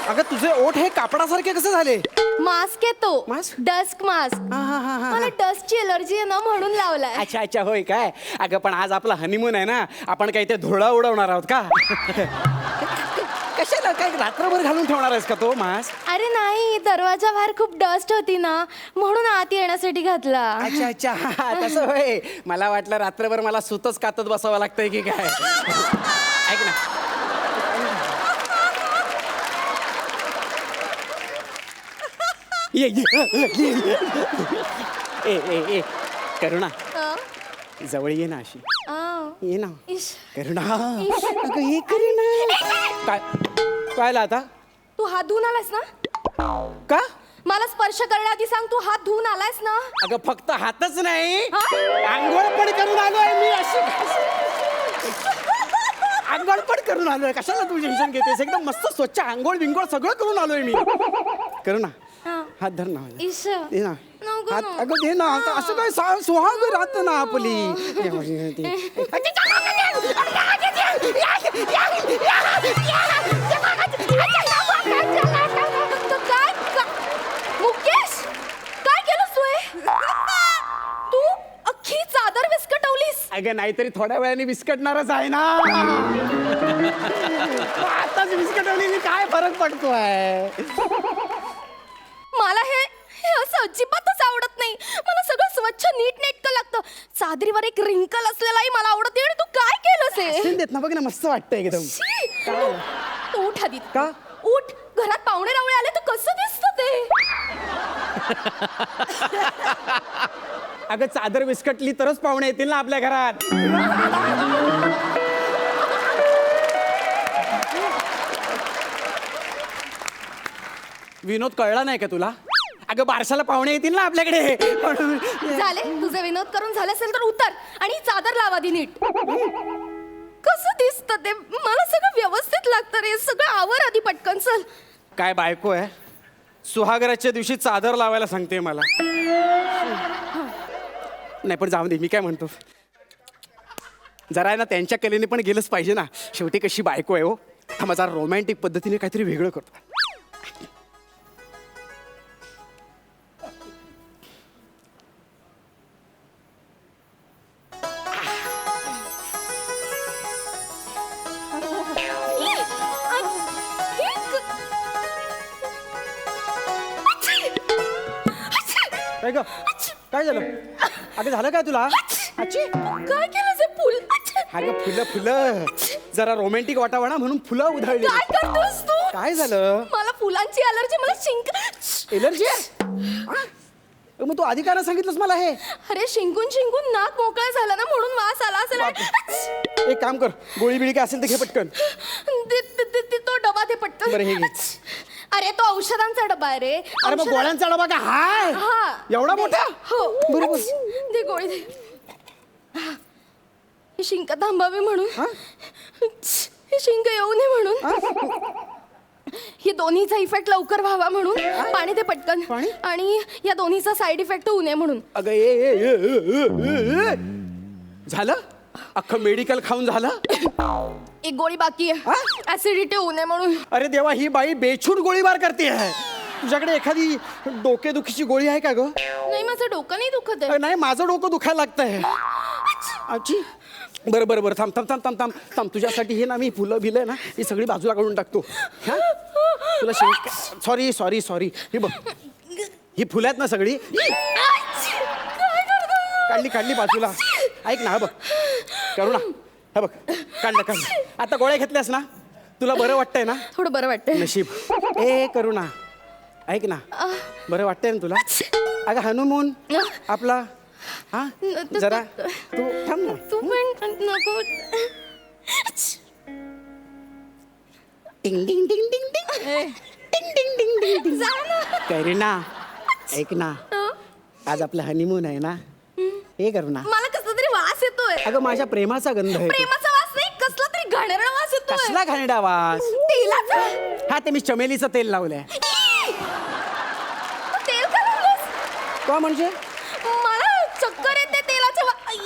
अगं तुझे ओठ हे कापडासारखे कसे झाले? मास्क येतो, मास्क? Dusk mask. मला डस्टची एलर्जी आहे ना म्हणून लावलाय. अच्छा अच्छा, होय काय? अगं पण आज आपला हनीमून आहे ना, आपण काही ते धुळा उडवणार आहोत का? कशाला, काय रात्रभर घालून ठेवणार आहेस का तो मास्क? अरे नाही, दरवाजा बाहेर खूप डस्ट होती ना म्हणून आत येण्यासाठी घातला. अच्छा अच्छा, तसं होय. मला वाटलं रात्रभर मला सुतच कातत बसावं लागतंय की काय. ऐक ना, ये ये. ए ए ए करुणा, जवळ ये ना अशी. ये ना इश. करुणा. इश. अगं ये करुणा. काय काय आता? तू हात धुवून आलास ना? का? मला स्पर्श करण्याआधी सांग, तू हात धुवून आलास ना? अगं फक्त हातच नाही, हा? आंघोळ पण करून आलोय मी. अशी आंघोळ पण करून आलोय. कशाला तू टेन्शन घेतेस? एकदम मस्त स्वच्छ आंघोळ बिंघोळ सगळं करून आलोय मी. करुणा, हा. हात धर ना. इश. दे ना नको हात. ना. अगं दे ना. असं काय सुहाग राहत ना आपली. काय मुकेश, काय केलंस तू हे? तू अख्खी चादर विस्कटवलीस. अगं नाहीतरी थोड्या वेळाने विस्कटणारच आहे ना. आताच विस्कटवली, काय फरक पडतोय? मला हे हे असं अजिबातच आवडत नाही. मला सगळं स्वच्छ नीट नेटकं लागतं. चादरीवर एक रिंकल असलेलाही मला आवडत नाही. आणि तू काय केलंस हे? देत ना, बघ ना, मस्त वाटतं एकदम. शी! तू उठ आधी. का? उठ. घरात पाहुणे रावळे आले तर कसं दिसतं ते? अगं चादर विस्कटली तरच पाहुणे येतील ना आपल्या घरात. विनोद कळला नाही का तुला? अगं बारशाला पाहुणे येतील ना आपल्याकडे. झाले तुझे विनोद करून झाले असेल तर उतर आणि चादर लाव आधी नीट. कसं दिसतं ते? मला सगळं व्यवस्थित लागतं रे. सगळं आवर आधी पटकन. चल. काय बायको आहे, सुहागराच्या दिवशी चादर लावायला सांगते मला. नाही पण जाऊ दे, मी काय म्हणतो, जरा आहे ना त्यांच्या कलेने पण गेलंच पाहिजे ना. शेवटी कशी बायको आहे हो. हा माझा रोमॅन्टिक पद्धतीने काहीतरी वेगळं करतो. काय ग, काय झालं? अगं झालं काय तुला? अच्छी, काय केलं ते फुल? अगं फुलं फुलं, जरा रोमॅन्टिक वाटावं ना म्हणून फुलं उधळली. काय करतोस तू? काय झालं? मला फुलांची अलर्जी. मला शिंक. एलर्जी आहे? मग तू आधी काय नाही सांगितलंस मला हे? अरे शिंकून शिंकून नाक मोकळा झाला ना म्हणून वास आला असेल. एक काम कर, गोळी बिळी काय असेल तर घे पटकन. तो डबा ते पटकन. बरं हे घे. अरे तो औषधांचा डबा आहे रे. अरे मग गोळ्यांचा डबा का हाय? हा. एवढा मोठा? हो. बरोबर. दे गोळी दे. ही शिंक थांबावी म्हणून. हे शिंक येऊ नये म्हणून, ही दोन्हीचा इफेक्ट लवकर व्हावा म्हणून, पाणी ते पटकन, आणि या दोन्हीचा साईड इफेक्ट होऊ नये म्हणून. अगं झालं अख्खं मेडिकल खाऊन झालं. एक गोळी बाकी आहे, ऍसिडिटी होऊ नये म्हणून. अरे देवा, ही बाई बेछूट गोळीबार करते आहे. तुझ्याकडे एखादी डोकेदुखीची गोळी आहे का ग? नाही, माझं डोकं नाही दुखत आहे. नाही, माझं डोकं दुखायला लागतंय. आजी, बरं बरं बरं, थांब थांब थांब थांब थांब थांब. तुझ्यासाठी हे ना मी फुलं बिलं आहे ना ही सगळी बाजूला काढून टाकतो. हा, तुला सॉरी सॉरी सॉरी. ही बघ, ही फुलं आहेत ना सगळी, काढली काढली बाजूला. ऐक ना, हा बघ करू ना, हा बघ काढलं. आता गोळ्या घेतल्यास ना, तुला बरं वाटतंय ना? थोडं बरं वाटतंय. नशीब. ए करू ना, ऐक ना, बरं वाटतंय ना तुला? अगं हनुमून आपला, हा जरा तू थांब ना. तू पण नको. टिंग टिंग टिंग टिंग टिंग टिंग टिंग टिंग टिंग टिंग. जा ना. करीना, ऐक ना, आज आपला हनीमून आहे ना, हे करू ना. मला कसला तरी वास येतोय. अगं माझ्या प्रेमाचा गंध आहे. प्रेमाचा वास नाही, कसला तरी घाणेरडा वास येतोय. कसला घाणेरडा वास? तेलाचा. हा, ते मी चमेलीचं तेल लावलंय. तेल का लावलंस? का म्हणजे? मला चक्कर येते तेलाच्या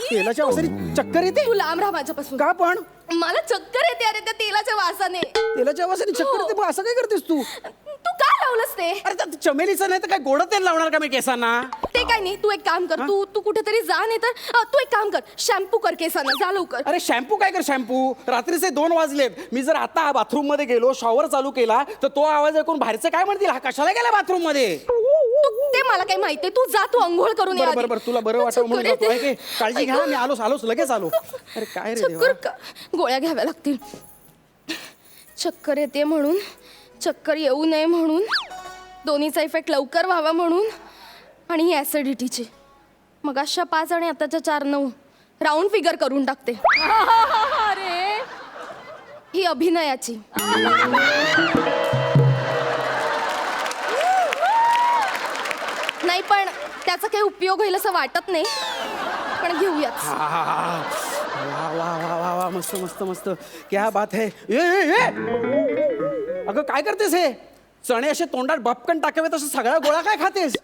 तेलाच्या वासाने चक्कर येते? तू लांब राहा माझ्यापासून. का पण? मला चक्कर येते अरे त्या तेलाच्या वासाने. तेलाच्या वासाने चक्कर येते? मग असं काय करतेस तू? तू का लावलंस ते? अरे त्या चमेलीचं नाही तर काय गोड तेल लावणार का मी केसांना? ते काय नाही, तू एक काम कर, तू कुठेतरी जा, नाही तर तू एक काम कर, शॅम्पू कर केसांना, जा लवकर. अरे शॅम्पू काय कर शॅम्पू? रात्रीचे 2 वाजलेत. मी जर आता बाथरूम मध्ये गेलो, शॉवर चालू केला तर तो आवाज ऐकून बाहेरचे काय म्हणतील, हा कशाला गेला बाथरूम मध्ये? ते मला काही माहितीये, तू जा, तू अंघोळ करून ये बरं आधी. बरं बरं, तुला बरं वाटावं म्हणून जातो. आहे की? काळजी घ्या, मी आलोच लगेच आलो. अरे काय रे देवा. चक्कर गोळ्या घ्याव्या लागतील. चक्कर येते म्हणून, चक्कर येऊ नये म्हणून, दोन्हीचा इफेक्ट लवकर व्हावा म्हणून, आणि ही ऍसिडिटीची. मग अशा 5 आणि आताच्या 4 9 राऊंड फिगर करून टाकते. अरे ही अभिनयाची. नाही पण त्याचा काही उपयोग होईल असं वाटत नाही, पण घेऊयात. वा वा वा वा वा, मस्त मस्त मस्त, क्या बात है. ए अगं काय करतेस हे? चणे असे तोंडात बपकन टाकावे तसं सगळ्या गोळा काय खातेस?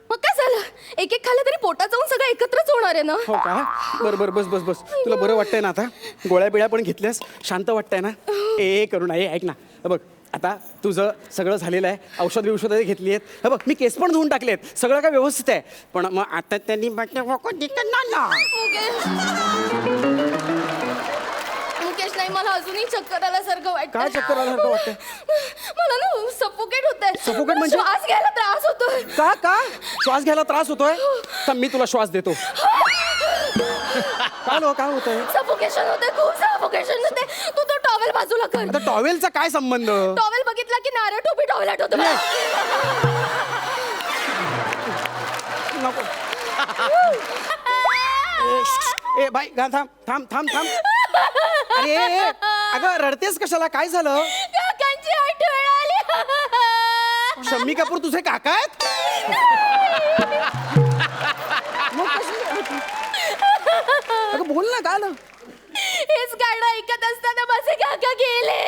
मग काय झालं, एक एक खाल्लं तरी पोटात जाऊन सगळं एकत्रच होणार आहे ना. हो का? बरं बरं, बस बस बस. तुला बरं वाटतंय ना आता? गोळ्या बिळ्या पण घेतल्यास, शांत वाटतंय ना? ए करू ना, ऐक ना, बघ आता तुझं सगळं झालेलं आहे, औषधं घेतली आहेत, हे बघ मी केस पण धुवून टाकलेत, सगळं काय व्यवस्थित आहे. पण मग आता त्यांनी मुकेश नाही, मला अजूनही चक्कर आल्यासारखं वाटतं. काय चक्कर आल्यासारखं वाटतंय? मला ना सफोकेट होतंय. Suffocate म्हणजे? श्वास घ्यायला त्रास होतोय. का का श्वास घ्यायला त्रास होतोय? तर मी तुला श्वास देतो. काय होतंय? सफोकेशन होते, खूप सफोकेशन होते. तू तो टॉवेल बाजूला कर. आता टॉवेलचा काय संबंध? टॉवेल बघितला की नारळ टोपी टॉवेल आठवतो मला. नको. ए बाई थांब थांब थांब थांब. अरे अगं रडतेस कशाला? काय झालं? काकांची आठवण आली. शम्मी कपूर तुझे काका आहेत? मग कशी? अगं बोल ना, काय झालं? हेच गाणं ऐकत असताना माझे काका गेले.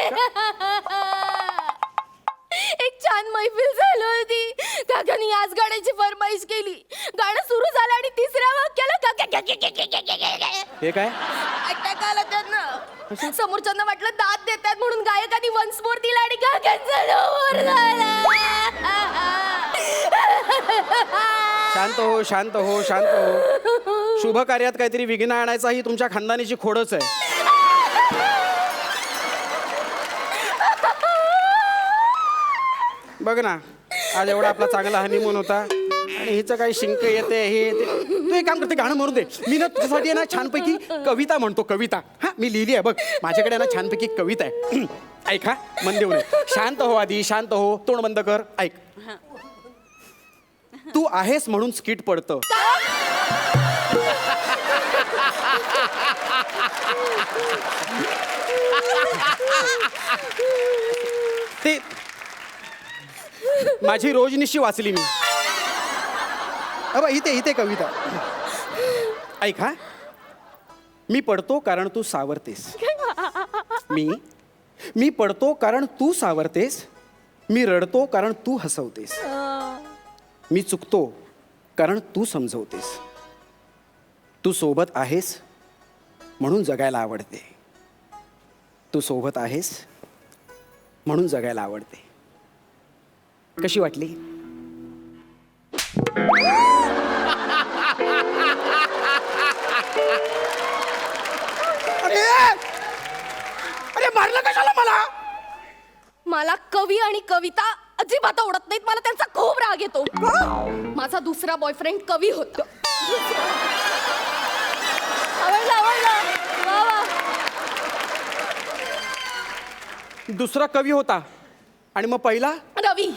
एक छान मैफिल झाली होती, काकांनी आज गाण्याची फरमाईश केली. गाणं सुरू झालं आणि 3ऱ्या वाक्याला काका. हे काय? अटॅक आला त्यांना. समोरच्यांना वाटलं दाद देतात म्हणून गायकांनी वन्स मोर दिला आणि काकांचा नवर झाला. शांत हो शांत हो शांत हो. शुभ कार्यात काहीतरी विघ्न आणायचा ही तुमच्या खानदानीची खोडच आहे. बघ ना, आज एवढा आपला चांगला हनीमून होता आणि हिचं काही शिंक येते हे येते. तू एक काम करते, गाणं म्हणून दे. मी ना तुझ्यासाठी ना छानपैकी कविता म्हणतो, कविता. हा मी लिहिली आहे बघ, माझ्याकडे ना छानपैकी कविता आहे. ऐक हा, मन देऊ नये. शांत हो आधी, शांत हो, तोंड बंद कर. ऐक. तू आहेस म्हणून स्किट पडतं. ते माझी रोजनिशी वाचली मी. अबा इथे कविता. ऐक हा. मी पडतो कारण तू सावरतेस. मी पडतो कारण तू सावरतेस, मी रडतो कारण तू हसवतेस, मी चुकतो कारण तू समजवतेस, तू सोबत आहेस म्हणून जगायला आवडते, तू सोबत आहेस म्हणून जगायला आवडते. कशी वाटली? अरे अरे मारलं कशाला मला? मला कवी आणि कविता अजिबात आवडत नाहीत. मला त्यांचा खूप राग येतो. माझा दुसरा बॉयफ्रेंड कवी होता. आवडलं आवडलं. वा वा. दुसरा कवी होता आणि मग पहिला? रवी.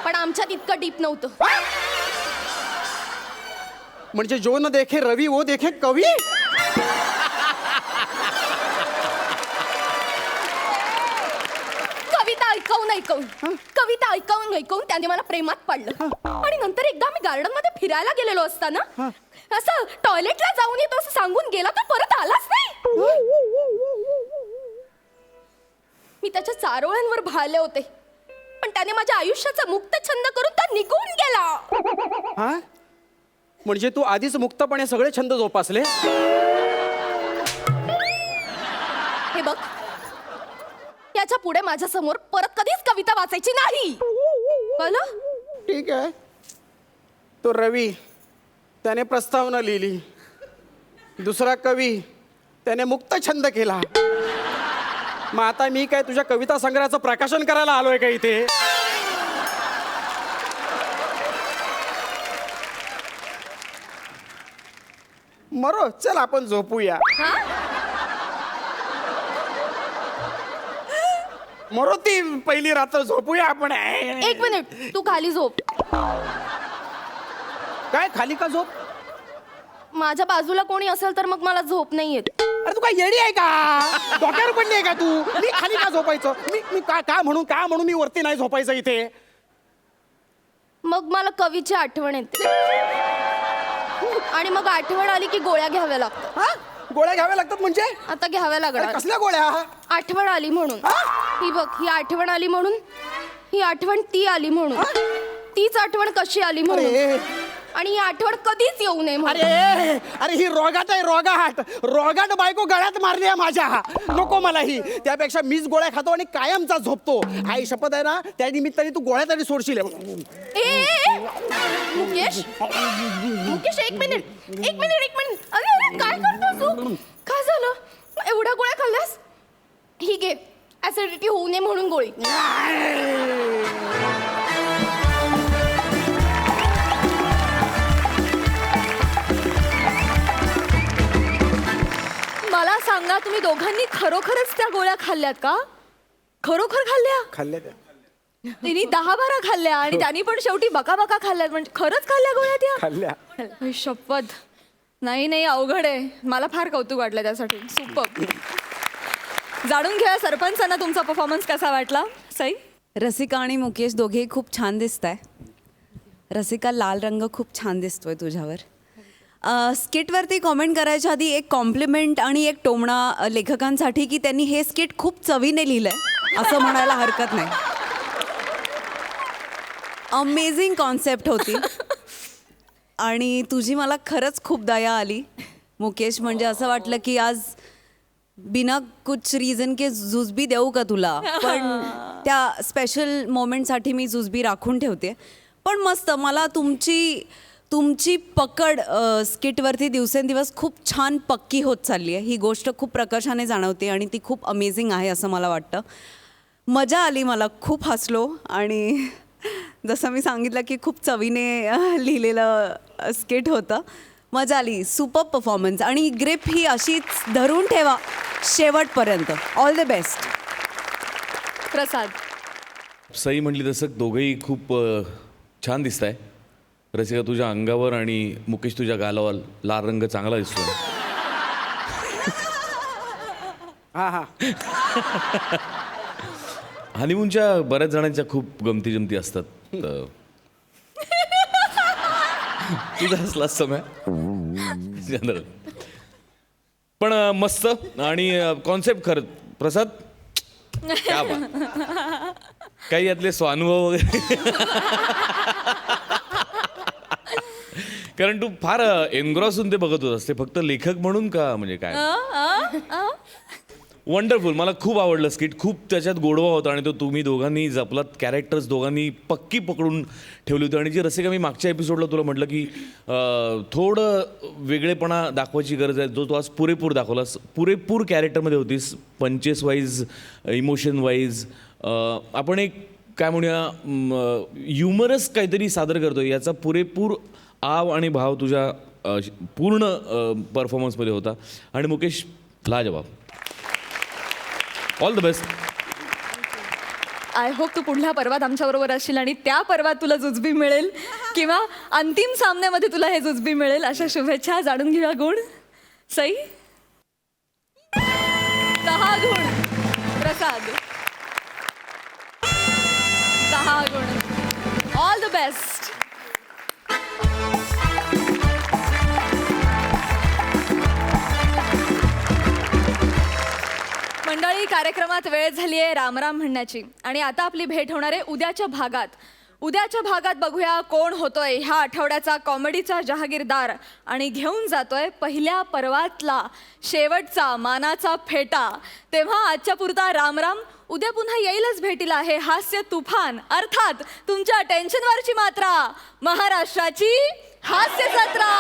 पण आमच्यात इतकं डीप नव्हतं. म्हणजे जो न देखे रवी वो देखे कवी. कविता ऐकवून त्याने मला प्रेमात पाडलं. आणि नंतर एकदा मी गार्डन मध्ये फिरायला गेलेलो असताना असं टॉयलेटला जाऊन येतो असं सांगून गेला तर परत आलाच नाही. मी त्याच्या चारोळ्यांवर भाळले होते पण त्याने माझ्या आयुष्याचा मुक्त छंद करून तो निघून गेला. हा, म्हणजे तू आधीच मुक्तपणे सगळे छंद जोपासले. हे बघ, याच्या पुढे माझ्या समोर परत कधीच कविता वाचायची नाही. कळलं? ठीक आहे. तो रवी त्याने प्रस्तावना लिहिली, दुसरा कवी त्याने मुक्त छंद केला. मग आता मी काय तुझ्या कविता संग्रहाचं प्रकाशन करायला आलोय का इथे? मरो, चल आपण झोपूया. मरो, ती पहिली रात्र झोपूया आपण. एक मिनिट, तू खाली झोप. काय खाली का झोप? माझ्या बाजूला कोणी असेल तर मग मला झोप नाही येत. अरे तू काय येडी आहे का? डोक्यावर पडली आहे का तू? मी खाली का झोपायचं? मी का म्हणून मी वरती नाही झोपायचं इथे? मग मला कवीची आठवण येते आणि मग आठवण आली की गोळ्या घ्याव्या लागतात. हा? गोळ्या घ्याव्या लागतात म्हणजे? आता घ्याव्या अरे लागणार. कसल्या गोळ्या? आठवण आली म्हणून. ही बघ, ही आठवण आली म्हणून, ही आठवण ती आली म्हणून, तीच आठवण कशी आली म्हणून, अरे आणि ही आठवण कधीच येऊ नये म्हणून. अरे अरे ही रोगाट आहे, रोगाट बायको गळ्यात मारली आहे माझ्या. नको मला ही. त्यापेक्षा मीच गोळ्या खातो आणि कायमचा झोपतो. आई शपथ आहे ना, त्या निमित्ताने तू गोळ्या तरी सोडशील. मुकेश, मुकेश, एक मिनिट. अरे अरे काय करतोस तू? काय झालं? एवढ्या गोळ्या खाल्ल्यास? ही घे, ऍसिडिटी होऊ नये म्हणून गोळी. मला सांगा, तुम्ही दोघांनी खरोखरच त्या गोळ्या खाल्ल्यात का? खरोखर खाल्ल्या? खाल्ल्या त्या तिने 10-12 खाल्ल्या आणि त्यांनी पण शेवटी बका खाल्ल्यात. म्हणजे खरंच खाल्ल्या गोळ्या त्या? खाल्ल्या. आई शपथ. नाही अवघड आहे. मला फार कौतुक वाटलं त्यासाठी. सुपर. जाणून घ्या सरपंचांना तुमचा परफॉर्मन्स कसा वाटला. सई? रसिका आणि मुकेश दोघेही खूप छान दिसत आहे. रसिका, लाल रंग खूप छान दिसतोय तुझ्यावर. स्किटवरती कॉमेंट करायच्या आधी एक कॉम्प्लिमेंट आणि एक टोमणा लेखकांसाठी की त्यांनी हे स्किट खूप चवीने लिहिलंय असं म्हणायला हरकत नाही. अमेझिंग कॉन्सेप्ट होती आणि तुझी मला खरंच खूप दया आली मुकेश. म्हणजे असं वाटलं की आज बिना कुछ रीजन के जुजबी देऊ का तुला, पण त्या स्पेशल मोमेंटसाठी मी जुजबी राखून ठेवते. पण मस्त, मला तुमची पकड स्किटवरती दिवसेंदिवस खूप छान पक्की होत चालली आहे. ही गोष्ट खूप प्रकर्षाने जाणवते आणि ती खूप अमेझिंग आहे असं मला वाटतं. मजा आली, मला खूप हसलो आणि जसं मी सांगितलं की खूप चवीने लिहिलेलं स्किट होतं. मजा आली. सुपर परफॉर्मन्स आणि ग्रिप ही अशीच धरून ठेवा शेवटपर्यंत. All the best. Prasad? Sai म्हटली तसं दोघंही खूप छान दिसत आहे. रसिका, तुझ्या अंगावर आणि मुकेश तुझ्या गालावर लाल रंग चांगला दिसतो. हा. हनीमूनच्या बऱ्याच जणांच्या खूप गमती जमती असतात. तुझा असला समय जनरल. पण मस्त आणि कॉन्सेप्ट खरं प्रसाद क्या बात. काही यातले स्वानुभव वगैरे कारण तू फार एन्ग्रॉस होऊन ते बघत होतास. ते फक्त लेखक म्हणून का म्हणजे काय वंडरफुल. मला खूप आवडलं स्किट. खूप त्याच्यात गोडवा होता आणि तो तुम्ही दोघांनी जपलात. कॅरेक्टर्स दोघांनी पक्की पकडून ठेवली होती. आणि जी रसिका मी मागच्या एपिसोडला तुला म्हटलं की थोडं वेगळेपणा दाखवायची गरज आहे, जो तू आज पुरेपूर दाखवलास. पुरेपूर कॅरेक्टरमध्ये होतीस, पंचेस वाईज, इमोशन वाईज. आपण एक काय म्हणूया ह्युमरस काहीतरी सादर करतोय याचा पुरेपूर आव आणि भाव तुझ्या पूर्ण परफॉर्मन्समध्ये होता. आणि मुकेश लाजवाब. All the best. I hope तू पुढल्या पर्वात आमच्याबरोबर असशील आणि त्या पर्वात तुला जुजबी मिळेल किंवा अंतिम सामन्यामध्ये तुला हे जुजबी मिळेल अशा शुभेच्छा. जाणून घेऊया गुण. सई 10 गुण. प्रसाद 10 गुण. All the best. मंडळी, कार्यक्रमात वेळ झाली आहे रामराम म्हणण्याची आणि आता आपली भेट होणार आहे उद्याच्या भागात. उद्याच्या भागात बघूया कोण होतोय ह्या आठवड्याचा कॉमेडीचा जहागीरदार आणि घेऊन जातोय पहिल्या पर्वातला शेवटचा मानाचा फेटा. तेव्हा आजच्या पुरता रामराम. उद्या पुन्हा येईलच भेटीला हे हास्य तुफान, अर्थात तुमच्या टेन्शनवरची मात्रा, महाराष्ट्राची हास्य जत्रा.